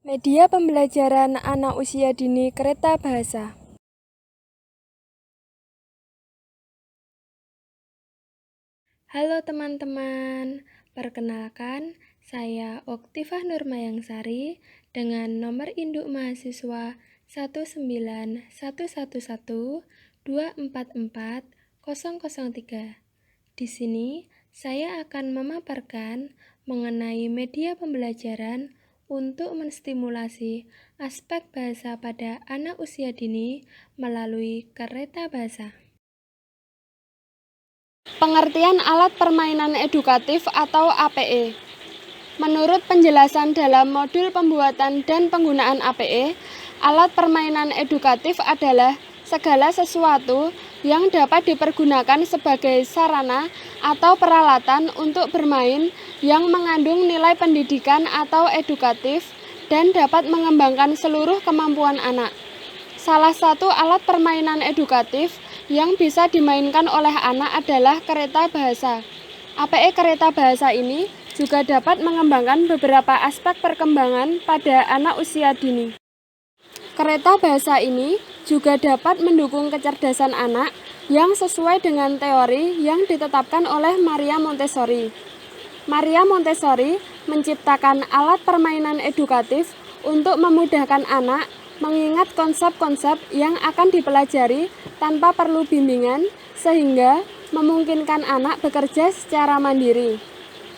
Media pembelajaran anak usia dini Kereta Bahasa. Halo teman-teman, perkenalkan saya Oktifah Nurmayangsari dengan nomor induk mahasiswa 19112444003. Di sini saya akan memaparkan mengenai media pembelajaran untuk menstimulasi aspek bahasa pada anak usia dini melalui kereta bahasa. Pengertian alat permainan edukatif atau APE. Menurut penjelasan dalam modul pembuatan dan penggunaan APE, alat permainan edukatif adalah segala sesuatu yang dapat dipergunakan sebagai sarana atau peralatan untuk bermain yang mengandung nilai pendidikan atau edukatif dan dapat mengembangkan seluruh kemampuan anak. Salah satu alat permainan edukatif yang bisa dimainkan oleh anak adalah kereta bahasa. APE kereta bahasa ini juga dapat mengembangkan beberapa aspek perkembangan pada anak usia dini. Kereta bahasa ini juga dapat mendukung kecerdasan anak yang sesuai dengan teori yang ditetapkan oleh Maria Montessori. Maria Montessori menciptakan alat permainan edukatif untuk memudahkan anak mengingat konsep-konsep yang akan dipelajari tanpa perlu bimbingan, sehingga memungkinkan anak bekerja secara mandiri.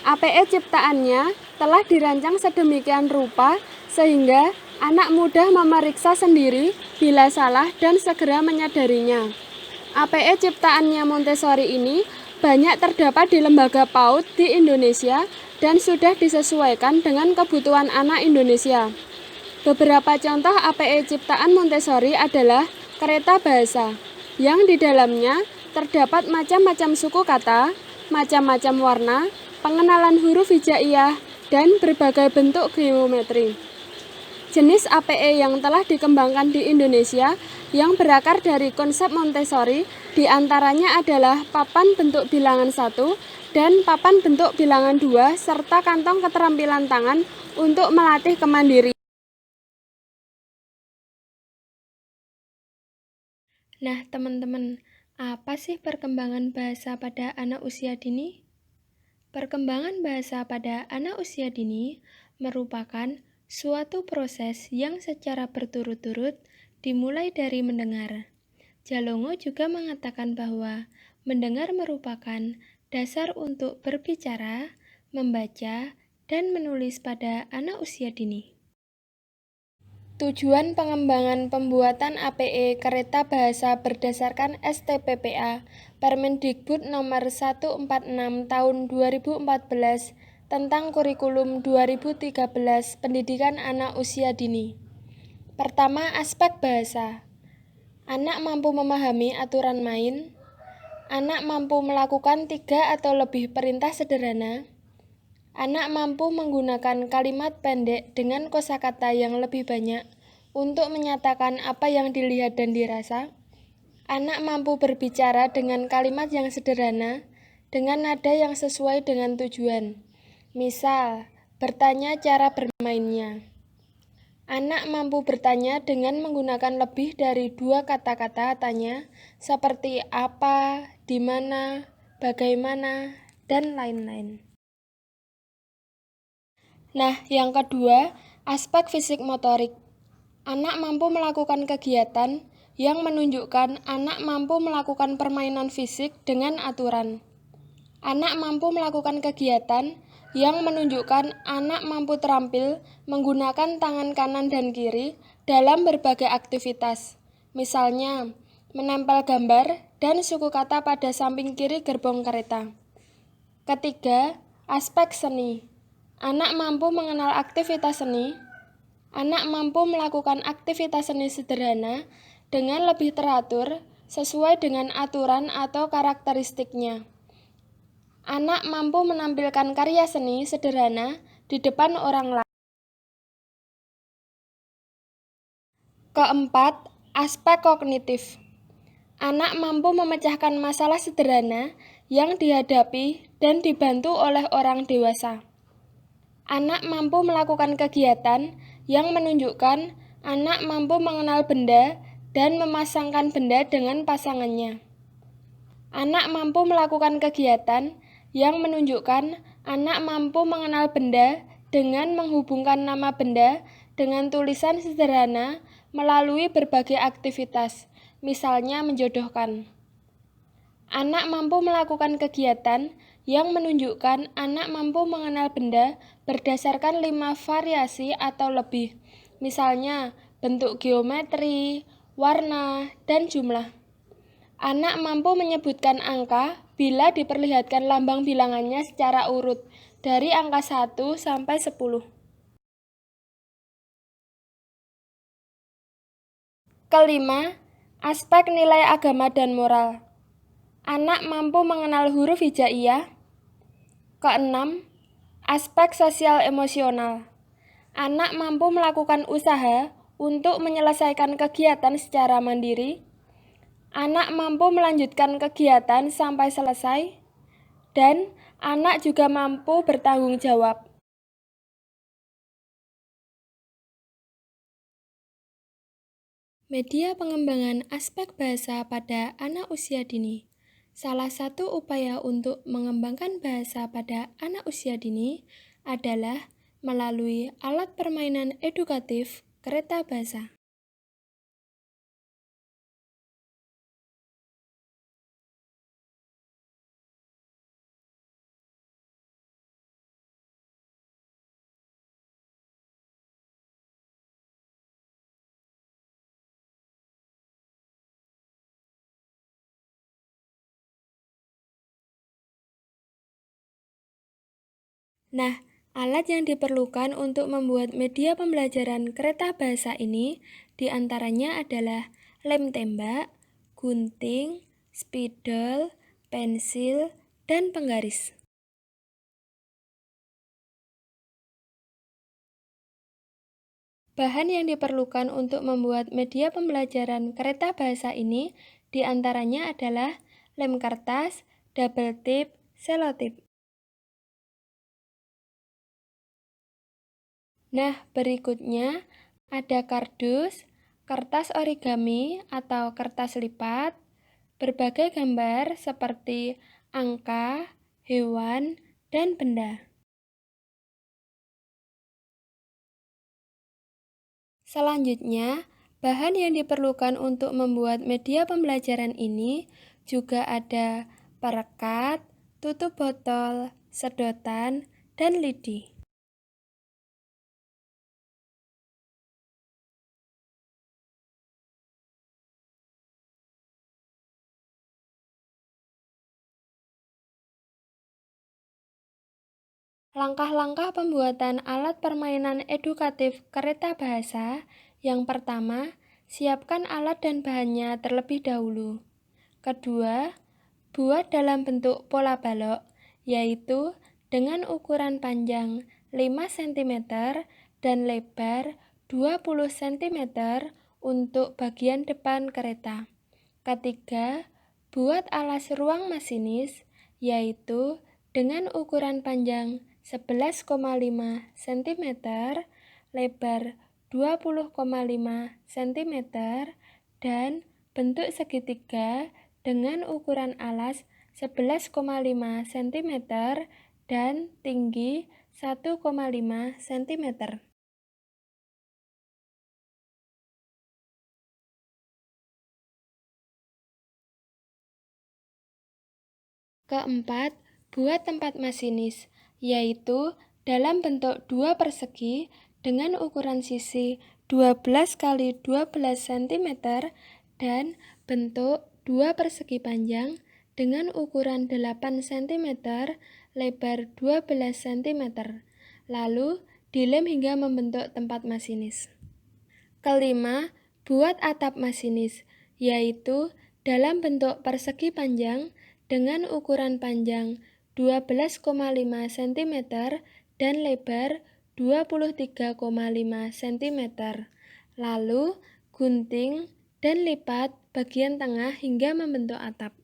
APE ciptaannya telah dirancang sedemikian rupa sehingga anak mudah memeriksa sendiri bila salah dan segera menyadarinya. APE ciptaannya Montessori ini banyak terdapat di lembaga PAUD di Indonesia dan sudah disesuaikan dengan kebutuhan anak Indonesia. Beberapa contoh APE ciptaan Montessori adalah kereta bahasa, yang di dalamnya terdapat macam-macam suku kata, macam-macam warna, pengenalan huruf hijaiyah, dan berbagai bentuk geometri. Jenis APE yang telah dikembangkan di Indonesia yang berakar dari konsep Montessori diantaranya adalah papan bentuk bilangan 1 dan papan bentuk bilangan 2 serta kantong keterampilan tangan untuk melatih kemandirian. Nah, teman-teman, apa sih perkembangan bahasa pada anak usia dini? Perkembangan bahasa pada anak usia dini merupakan suatu proses yang secara berturut-turut dimulai dari mendengar. Jalongo juga mengatakan bahwa mendengar merupakan dasar untuk berbicara, membaca, dan menulis pada anak usia dini. Tujuan pengembangan pembuatan APE kereta bahasa berdasarkan STPPA Permendikbud nomor 146 tahun 2014 tentang kurikulum 2013 pendidikan anak usia dini. Pertama, aspek bahasa. Anak mampu memahami aturan main. Anak mampu melakukan 3 atau lebih perintah sederhana. Anak mampu menggunakan kalimat pendek dengan kosakata yang lebih banyak untuk menyatakan apa yang dilihat dan dirasa. Anak mampu berbicara dengan kalimat yang sederhana, dengan nada yang sesuai dengan tujuan. Misal, bertanya cara bermainnya. Anak mampu bertanya dengan menggunakan lebih dari 2 kata-kata tanya, seperti apa, di mana, bagaimana, dan lain-lain. Nah, yang kedua, aspek fisik motorik. Anak mampu melakukan kegiatan yang menunjukkan anak mampu melakukan permainan fisik dengan aturan. Anak mampu melakukan kegiatan yang menunjukkan anak mampu terampil menggunakan tangan kanan dan kiri dalam berbagai aktivitas. Misalnya, menempel gambar dan suku kata pada samping kiri gerbong kereta. Ketiga, aspek seni. Anak mampu mengenal aktivitas seni. Anak mampu melakukan aktivitas seni sederhana dengan lebih teratur sesuai dengan aturan atau karakteristiknya. Anak mampu menampilkan karya seni sederhana di depan orang lain. Keempat, aspek kognitif. Anak mampu memecahkan masalah sederhana yang dihadapi dan dibantu oleh orang dewasa. Anak mampu melakukan kegiatan yang menunjukkan anak mampu mengenal benda dan memasangkan benda dengan pasangannya. Anak mampu melakukan kegiatan yang menunjukkan anak mampu mengenal benda dengan menghubungkan nama benda dengan tulisan sederhana melalui berbagai aktivitas, misalnya menjodohkan. Anak mampu melakukan kegiatan yang menunjukkan anak mampu mengenal benda berdasarkan 5 variasi atau lebih, misalnya bentuk geometri, warna, dan jumlah. Anak mampu menyebutkan angka bila diperlihatkan lambang bilangannya secara urut, dari angka 1 sampai 10. Kelima, aspek nilai agama dan moral. Anak mampu mengenal huruf hijaiyah. Keenam, aspek sosial emosional. Anak mampu melakukan usaha untuk menyelesaikan kegiatan secara mandiri. Anak mampu melanjutkan kegiatan sampai selesai, dan anak juga mampu bertanggung jawab. Media pengembangan aspek bahasa pada anak usia dini. Salah satu upaya untuk mengembangkan bahasa pada anak usia dini adalah melalui alat permainan edukatif kereta bahasa. Nah, alat yang diperlukan untuk membuat media pembelajaran kereta bahasa ini diantaranya adalah lem tembak, gunting, spidol, pensil, dan penggaris. Bahan yang diperlukan untuk membuat media pembelajaran kereta bahasa ini diantaranya adalah lem kertas, double tip, selotip. Nah, berikutnya ada kardus, kertas origami atau kertas lipat, berbagai gambar seperti angka, hewan, dan benda. Selanjutnya, bahan yang diperlukan untuk membuat media pembelajaran ini juga ada perekat, tutup botol, sedotan, dan lidi. Langkah-langkah pembuatan alat permainan edukatif kereta bahasa. Yang pertama, siapkan alat dan bahannya terlebih dahulu. Kedua, buat dalam bentuk pola balok, yaitu dengan ukuran panjang 5 cm dan lebar 20 cm untuk bagian depan kereta. Ketiga, buat alas ruang masinis, yaitu dengan ukuran panjang 11,5 cm, lebar 20,5 cm, dan bentuk segitiga dengan ukuran alas 11,5 cm dan tinggi 1,5 cm. Keempat, buat tempat masinis, yaitu dalam bentuk 2 persegi dengan ukuran sisi 12 kali 12 cm dan bentuk 2 persegi panjang dengan ukuran 8 cm, lebar 12 cm. Lalu, dilem hingga membentuk tempat masinis. Kelima, buat atap masinis, yaitu dalam bentuk persegi panjang dengan ukuran panjang 12,5 cm dan lebar 23,5 cm. Lalu, gunting dan lipat bagian tengah hingga membentuk atap.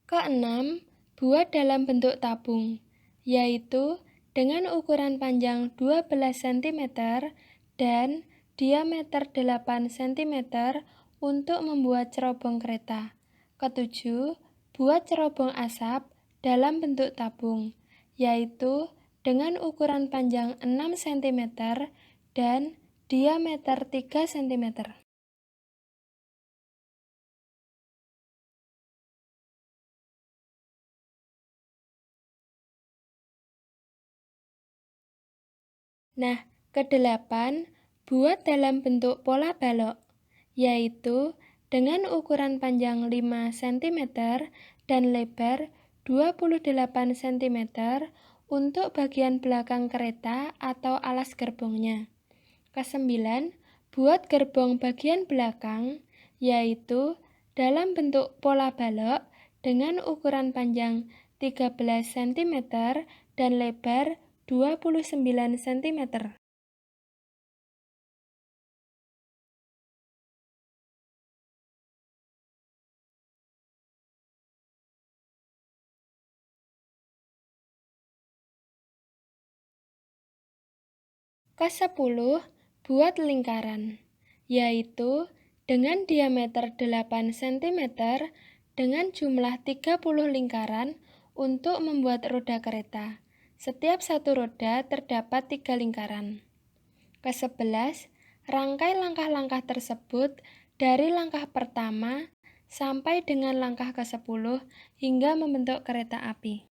Keenam, buat dalam bentuk tabung, yaitu dengan ukuran panjang 12 cm dan diameter 8 cm untuk membuat cerobong kereta. Ketujuh, buat cerobong asap dalam bentuk tabung, yaitu dengan ukuran panjang 6 cm dan diameter 3 cm. Nah, kedelapan, buat dalam bentuk pola balok, yaitu dengan ukuran panjang 5 cm dan lebar 28 cm untuk bagian belakang kereta atau alas gerbongnya. Kesembilan, buat gerbong bagian belakang, yaitu dalam bentuk pola balok dengan ukuran panjang 13 cm dan lebar 29 cm. Kesepuluh, buat lingkaran, yaitu dengan diameter 8 cm dengan jumlah 30 lingkaran untuk membuat roda kereta. Setiap satu roda terdapat 3 lingkaran. Kesebelas, rangkai langkah-langkah tersebut dari langkah pertama sampai dengan langkah ke-10 hingga membentuk kereta api.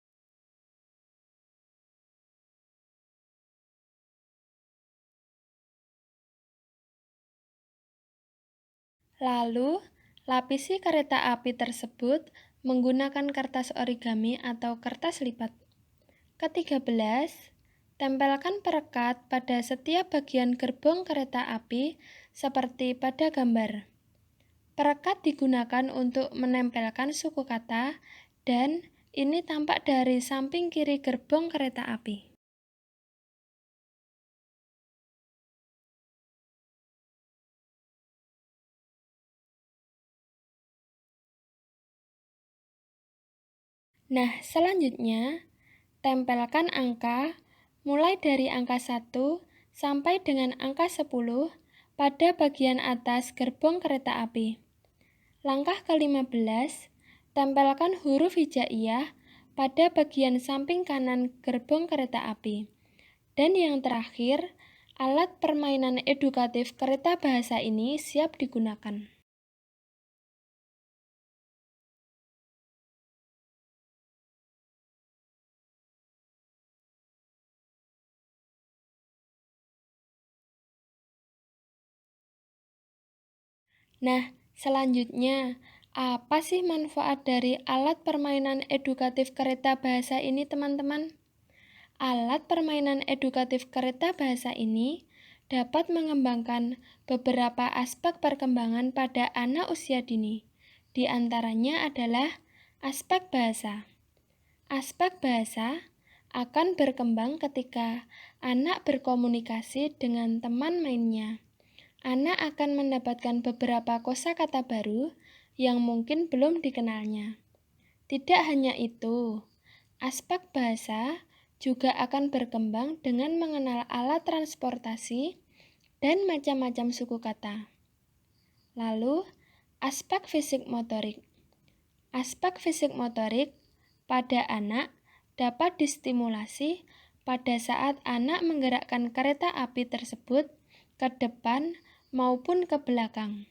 Lalu, lapisi kereta api tersebut menggunakan kertas origami atau kertas lipat. Ke-13, tempelkan perekat pada setiap bagian gerbong kereta api seperti pada gambar. Perekat digunakan untuk menempelkan suku kata dan ini tampak dari samping kiri gerbong kereta api. Nah, selanjutnya, tempelkan angka mulai dari angka 1 sampai dengan angka 10 pada bagian atas gerbong kereta api. Langkah ke-15, tempelkan huruf hijaiyah pada bagian samping kanan gerbong kereta api. Dan yang terakhir, alat permainan edukatif kereta bahasa ini siap digunakan. Nah, selanjutnya, apa sih manfaat dari alat permainan edukatif kereta bahasa ini, teman-teman? Alat permainan edukatif kereta bahasa ini dapat mengembangkan beberapa aspek perkembangan pada anak usia dini. Di antaranya adalah aspek bahasa. Aspek bahasa akan berkembang ketika anak berkomunikasi dengan teman mainnya. Anak akan mendapatkan beberapa kosakata baru yang mungkin belum dikenalnya. Tidak hanya itu, aspek bahasa juga akan berkembang dengan mengenal alat transportasi dan macam-macam suku kata. Lalu, aspek fisik motorik. Aspek fisik motorik pada anak dapat distimulasi pada saat anak menggerakkan kereta api tersebut ke depan maupun ke belakang.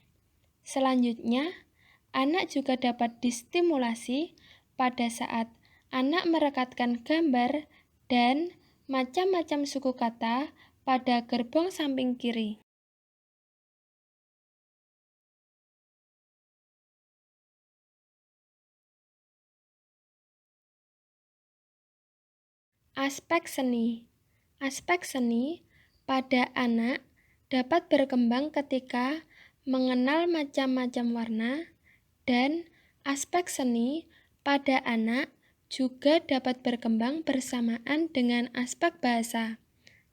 Selanjutnya, anak juga dapat distimulasi pada saat anak merekatkan gambar dan macam-macam suku kata pada gerbong samping kiri. Aspek seni. Aspek seni pada anak dapat berkembang ketika mengenal macam-macam warna, dan aspek seni pada anak juga dapat berkembang bersamaan dengan aspek bahasa,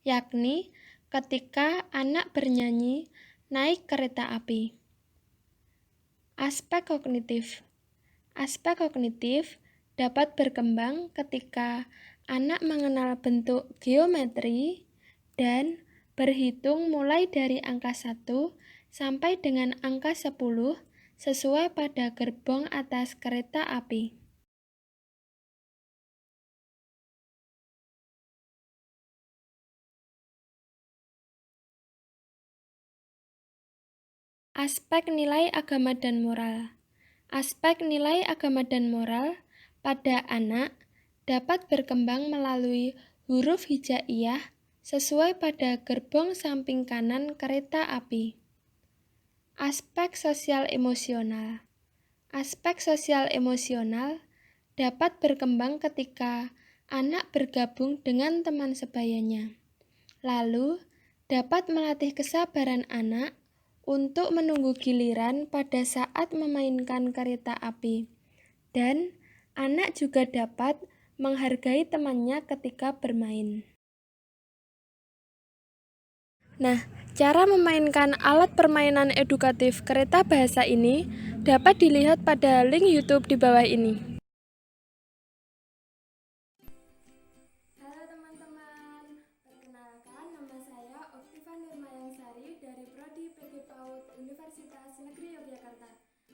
yakni ketika anak bernyanyi naik kereta api. Aspek kognitif. Aspek kognitif dapat berkembang ketika anak mengenal bentuk geometri dan berhitung mulai dari angka 1 sampai dengan angka 10 sesuai pada gerbong atas kereta api. Aspek nilai agama dan moral. Aspek nilai agama dan moral pada anak dapat berkembang melalui huruf hijaiyah sesuai pada gerbong samping kanan kereta api. Aspek sosial emosional. Aspek sosial emosional dapat berkembang ketika anak bergabung dengan teman sebayanya. Lalu, dapat melatih kesabaran anak untuk menunggu giliran pada saat memainkan kereta api. Dan anak juga dapat menghargai temannya ketika bermain. Nah, cara memainkan alat permainan edukatif kereta bahasa ini dapat dilihat pada link YouTube di bawah ini. Halo teman-teman, perkenalkan nama saya Oktiva Nurmayansari dari Prodi PG PAUD Universitas Negeri Yogyakarta.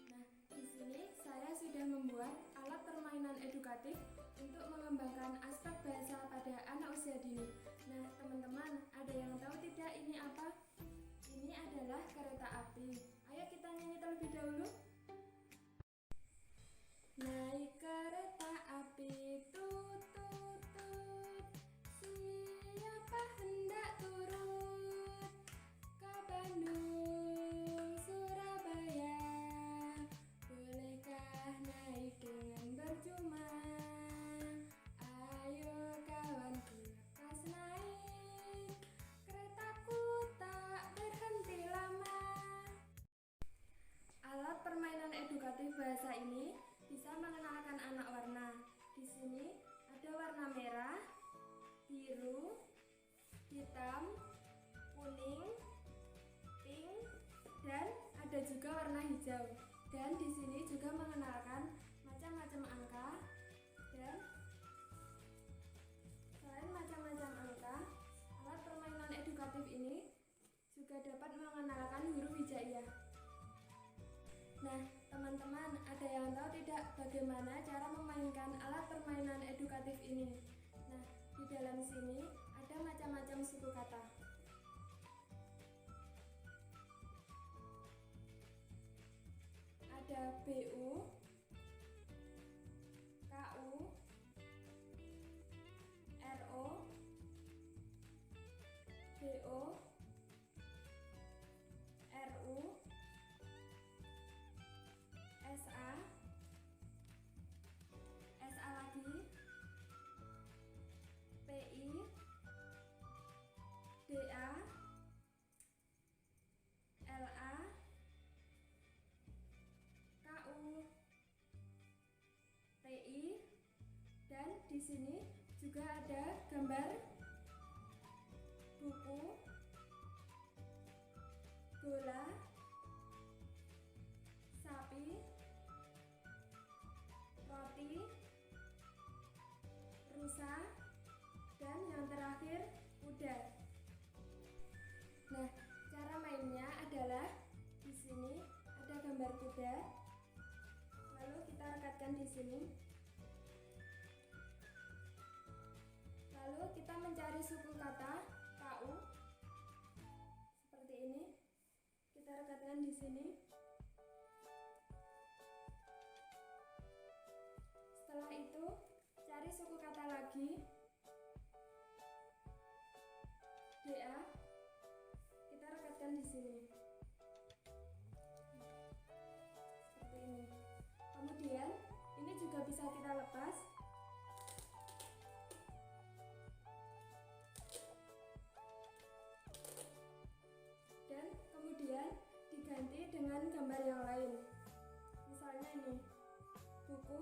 Nah, di sini saya sudah membuat alat permainan edukatif untuk mengembangkan aspek bahasa pada anak usia dini. Nah, teman-teman, ada yang tahu tidak ini apa? Ini adalah kereta api. Ayo kita nyanyi terlebih dahulu. Naik kereta api, tut tut tut. Siapa hendak turun ke Bandung, Surabaya? Bolehkah naik dengan percuma? Ayo kawanku, lekas naik, keretaku tak berhenti lama. Alat permainan edukatif bahasa ini bisa mengenalkan anak warna. Di sini ada warna merah, biru, hitam, kuning, pink, dan ada juga warna hijau. Dan di sini juga mengenalkan macam-macam angka. Dan selain macam-macam angka, alat permainan edukatif ini juga dapat mengenalkan huruf hijaiyah. Nah, teman-teman, ada yang tahu tidak bagaimana cara memainkan alat permainan edukatif ini? Nah, di dalam sini ada macam-macam suku kata. Ada BU, KU, RO, BO, RU, SA, SA lagi, PI, DA, LA, KU, TI, dan di sini juga ada gambar buku, bola, sapi, roti, rusa, dan yang terakhir kuda. Nah, cara mainnya adalah di sini ada gambar kuda, lalu kita rekatkan di sini. Lalu kita mencari suku kata KU seperti ini. Kita rekatkan di sini. Setelah itu, cari suku kata lagi. DA. Kita rekatkan di sini. Seperti ini. Kemudian, ini juga bisa kita lepas. Dan kemudian diganti dengan gambar yang lain. Misalnya ini, buku,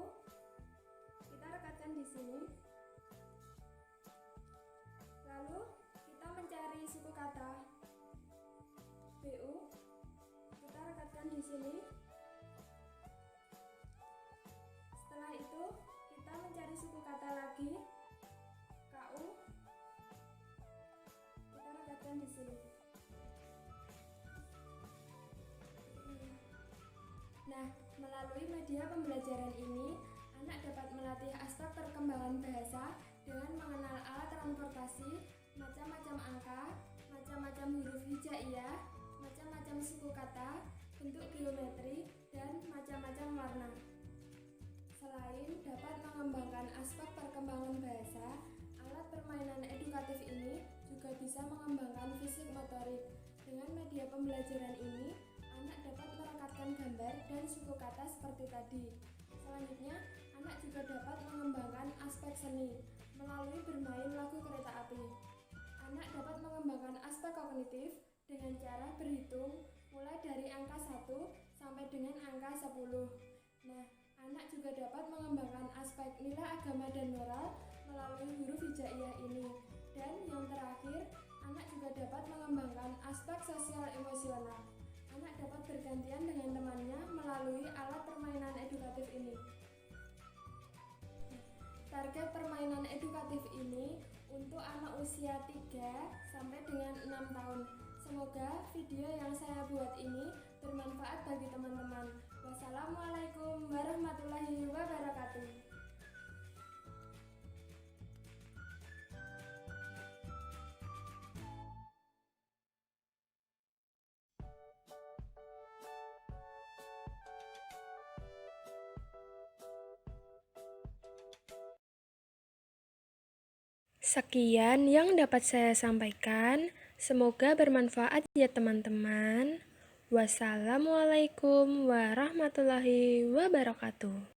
kita rekatkan di sini. Lalu kita mencari suku kata BU, kita rekatkan di sini. Melalui media pembelajaran ini, anak dapat melatih aspek perkembangan bahasa dengan mengenal alat transportasi, macam-macam angka, macam-macam huruf hijaiyah, macam-macam suku kata, bentuk geometri, dan macam-macam warna. Selain dapat mengembangkan aspek perkembangan bahasa, alat permainan edukatif ini juga bisa mengembangkan fisik motorik. Dengan media pembelajaran ini, anak dapat merekatkan gambar dan suku kata seperti tadi. Selanjutnya, anak juga dapat mengembangkan aspek seni melalui bermain lagu kereta api. Anak dapat mengembangkan aspek kognitif dengan cara berhitung mulai dari angka 1 sampai dengan angka 10. Nah, anak juga dapat mengembangkan aspek nilai agama dan moral melalui huruf hijaiyah ini. Dan yang terakhir, anak juga dapat mengembangkan aspek sosial emosional. Anak dapat bergantian dengan temannya melalui alat permainan edukatif ini. Target permainan edukatif ini untuk anak usia 3 sampai dengan 6 tahun. Semoga video yang saya buat ini bermanfaat bagi teman-teman. Wassalamualaikum warahmatullahi wabarakatuh. Sekian yang dapat saya sampaikan. Semoga bermanfaat ya teman-teman. Wassalamualaikum warahmatullahi wabarakatuh.